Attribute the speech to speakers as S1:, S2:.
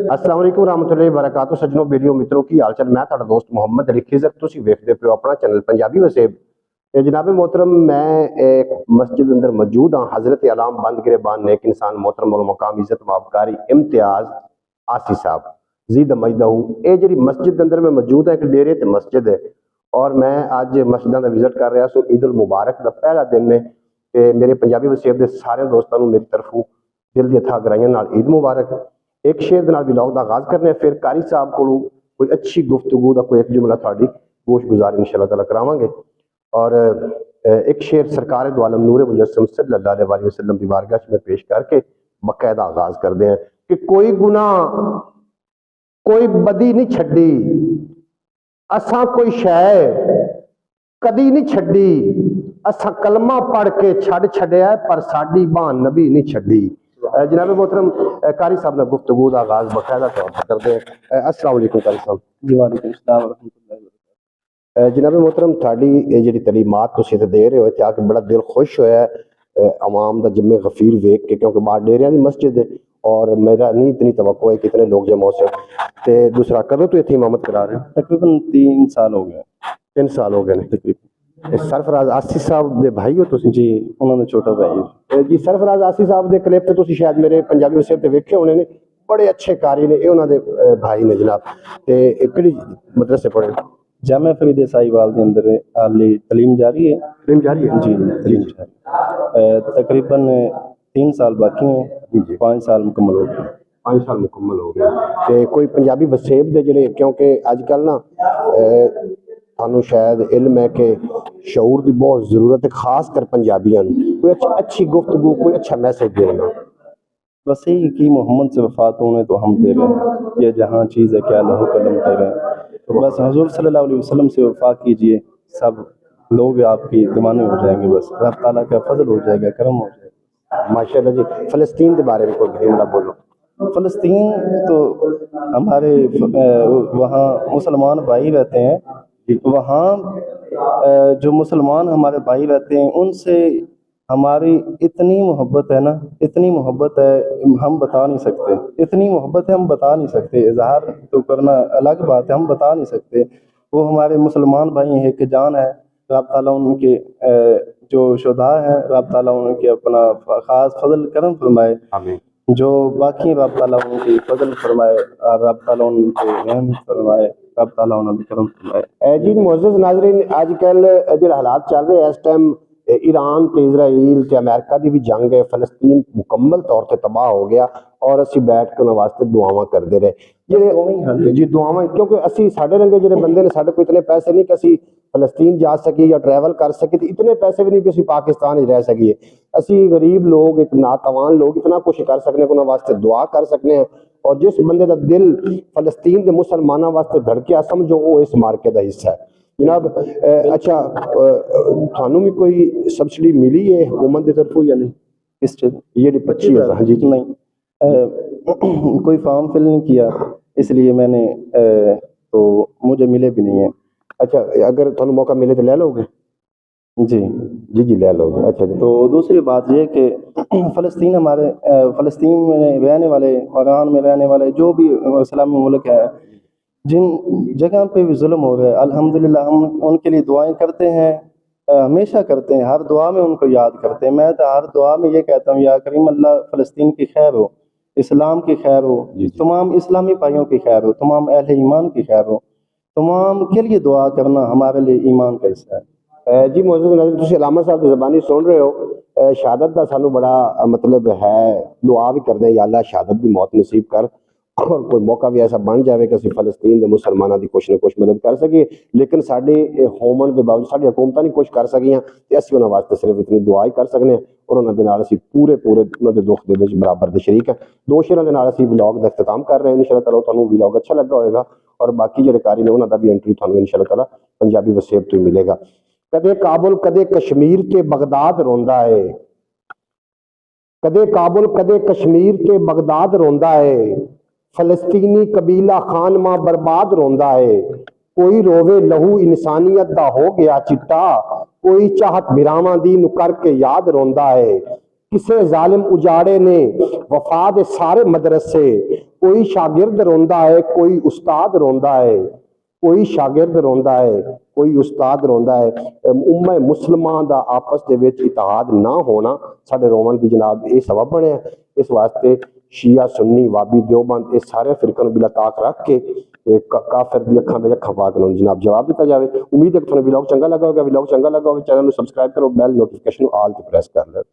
S1: अस्सलाम वालेकुम रहमतुल्लाहि व बरकातहू। सज्जनों वीडियो मित्रों की हाल चाल, मैं तुहाडा दोस्त मोहम्मद अली खिज़र, तुसीं वेखदे पियो अपना चैनल पंजाबी वसेब। जनाब मोहतरम, मैं एक मस्जिद अंदर मौजूद हाँ। हजरत आलाम बंद गिरेबान नेक इंसान मोहतरम मकाम इज्जत माबकारी इम्तियाज आसी साहब जीद मजदहू, ये जी मस्जिद अंदर मैं मौजूद है, एक डेरे ते मस्जिद है और मैं अज मस्जिदा का विजिट कर रहा सो। ईद उल मुबारक का पहला दिन है ते मेरे पंजाबी वसेब के सारे दोस्तों को मेरी तरफों दिल की अथा गराइयां नाल ईद मुबारक। एक शेर के व्लॉग का आगाज करने, फिर कारी साहब को कोई अच्छी गुफ्तगू का कोई एक जुमला थोड़ी गोश गुजार इंशाअल्लाह ताला करावांगे और एक शेर सरकार दो आलम नूर मुजस्सम सल्लल्लाहु अलैहि वसल्लम की बारगाह में पेश करके बाकायदा आगाज करते हैं कि कोई गुनाह कोई बदी नहीं छड़ी, असा कोई शै कदी नहीं छड़ी, असा कलमा पढ़ के छड़ छड़िया पर साडी बान नबी नहीं छड़ी। जनाब मोहतरम, कारी साहब ने गुफ्तगू का आगाज बाकायदा तौर पर करते हैं। अस्सलाम वालेकुम कारी साहब।
S2: जी वालेकुम अस्सलाम व रहमतुल्लाहि व बरकातहू।
S1: जनाब मोहतरम, थाड़ी जी तलीमात तुसीं ते दे रहे हो आके बड़ा दिल खुश होया अवाम का जिम्मे गफीर वेख के, क्योंकि बाहर डेरिया की मस्जिद है और मेरा नहीं इतनी तवक्को है कितने लोग जमा हो सकते। दूसरा कदों तो इतनी इमामत करा रहे हो?
S2: तकरीबन 3 साल हो गए।
S1: 3 साल हो गए ने तकरीबन। सरफराज आसी साहब दे भाई हो तुसीं?
S2: जी, उन्होंने छोटा भाई
S1: जी। सरफराज आसी साहब दे क्लिप तो तुसीं शायद मेरे पंजाबी वसेब ते वेखे होने ने, बड़े अच्छे कारी ने, ये उन्होंने भाई ने जनाब। ते किहड़ी मदरसे पढ़े?
S2: जामिया फरीद साहिवाल के अंदर आली तलीम जारी है।
S1: तलीम जारी है
S2: जी, तलीम जारी। तकरीबन 3 साल बाकी हैं जी, 5 साल मुकम्मल हो गए।
S1: 5 साल मुकम्मल हो गए। ते कोई पंजाबी वसेब दे जिहड़े, क्योंकि अजकल ना थानू शायद इल्म है कि शऊर की बहुत जरूरत है, खास कर पंजाबियों कोई अच्छी गुफ्तगू, कोई अच्छा मैसेज देना।
S2: बस यही कि मोहम्मद से वफात होने तो हम दे रहे हैं, ये जहाँ चीज़ है क्या लहू कलम दे रहे हैं। तो बस हुजूर सल्लल्लाहु अलैहि वसल्लम से वफा कीजिए, सब लोग आपकी दीवाने हो जाएंगे। बस अल्लाह ताला का फजल हो जाएगा, करम हो जाएगा।
S1: माशाल्लाह जी। फ़लस्तीन के बारे में कोई जुमला बोलो।
S2: फ़लस्तीन तो हमारे वहाँ मुसलमान भाई रहते हैं, वहाँ जो मुसलमान हमारे भाई रहते हैं उनसे हमारी इतनी मोहब्बत है ना, इतनी मोहब्बत है हम बता नहीं सकते। इतनी मोहब्बत है हम बता नहीं सकते, इजहार तो करना अलग बात है, हम बता नहीं सकते। वो हमारे मुसलमान भाई हैं कि जान है। रब ताला उनके जो शुहदा हैं, रब ताला उनके अपना ख़ास फजल करम फरमाए।
S1: आमीन। जो
S2: बाकी रब ताला उनकी फजल फरमाए, रब ताला उनके रहम फरमाए, रब ताला उन्हें करम फरमाए।
S1: जी मुअज़्ज़ज़ नाज़रीन, अजकल जो हालात चल रहे हैं इस टाइम ईरान ते इजराइल ते अमेरिका की भी जंग है, फलस्तीन मुकम्मल तौर पर तबाह हो गया और असी बैठ के उन्होंने वास्ते दुआवां करते रहे जी, दुआवां, क्योंकि असी साढ़े रंगे जो बंदे ने, साढ़े को इतने पैसे नहीं कि असी फलस्तीन जा सकी या ट्रैवल कर सके, तो इतने पैसे भी नहीं कि असी पाकिस्तान ही रह सकिए। असी गरीब लोग, एक नातवान लोग इतना कुछ कर सकने, उन्होंने वास्ते दुआ कर सकने हैं। और जिस बंदे का दिल फलस्तीन के मुसलमानों वास्ते धड़किया, समझो वो इस मार्के का हिस्सा है जनाब। अच्छा, थानू भी कोई सब्सिडी मिली है हुकूमत की तरफों या नहीं?
S2: किस चीज़?
S1: ये 25,000? हाँ जी।
S2: नहीं, कोई फॉर्म फिल नहीं किया, इसलिए मैंने तो मुझे मिले भी नहीं है।
S1: अच्छा, अगर थानू मौका मिले तो ले लोगे?
S2: जी
S1: जी जी, ले लोगे। अच्छा जी।
S2: तो दूसरी बात यह कि फ़लस्तीन हमारे फ़लस्तीन में रहने वाले, ईरान में रहने वाले जो भी इस्लामी मुल्क है, जिन जगह पे भी जुल्म हो रहा है, अल्हम्दुलिल्लाह हम उनके लिए दुआएं करते हैं, हमेशा करते हैं, हर दुआ में उनको याद करते हैं। मैं तो हर दुआ में ये कहता हूँ, या करीम अल्लाह फ़लस्तीन की खैर हो, इस्लाम की खैर हो, तमाम इस्लामी भाइयों की खैर हो, तमाम अहले ईमान की खैर हो, तमाम के लिए दुआ करना हमारे लिए ईमान का हिस्सा है।
S1: जी मुअज़्ज़ज़ नाज़रीन, तुसीं अलामा साहब की ज़बानी सुन रहे हो। शहादत का सानू बड़ा मतलब है, दुआ भी करते हैं या अल्लाह शहादत की मौत नसीब कर, और कोई मौका भी ऐसा बन जाए कि असीं फलस्तीन के मुसलमानों की कुछ ना कुछ मदद कर सकिए। लेकिन साडे होमण के बावजूद साडी हुकूमतां नहीं कुछ कर सकियां, तो असीं उन्हां वास्ते सिर्फ इतनी दुआ ही कर सकने और उन्हां दे नाल असीं पूरे उन्हां दे दुख दे विच बराबर दे शरीक हैं। 2 शेरां दे नाल असीं व्लॉग दा इख्तिताम कर रहे हैं। इंशाअल्लाह ताला तुहानूं व्लॉग अच्छा लगा होएगा और बाकी जिहड़े कारी ने उन्हां दा भी इंटरव्यू तुहानूं इंशाअल्लाह ताला पंजाबी वसेब तो ही मिलेगा। कदे काबुल कदे कश्मीर ते बगदाद रोंदा है, कदे काबुल कदे कश्मीर ते बगदाद रोंदा है, फलस्तीनी कबीला खान मां बर्बाद रोंदा है। कोई रोवे लहू इंसानियत दा हो गया चिट्टा, कोई चाहत बिरावां दी नु करके याद रोंदा है। ਕਿਸੇ ਜ਼ਾलिम उजाड़े ने वफा दे सारे मदरसे। कोई शागिर्द रोंदा है, कोई उस्ताद रोंदा है, कोई शागिर्द रोंदा है, कोई उस्ताद रोंदा है। उम्मे मुसलमान दा आपस दे विच इतिहाद ना होना साडे रोवन दी जनाब ये सबब बने। इस वास्ते शिया सुन्नी वाबी देवबंद ये सारे फिरकों बिला ताक रख के काफिर दी अखां विच अखां पा के जनाब जवाब दिता जाए। उम्मीद है कि तुहानूं व्लॉग चंगा लगा होगा। व्लॉग चंगा लगा हो चैनल नूं सबसक्राइब करो, बैल नोटिफिकेशन ऑल ते प्रेस कर लो।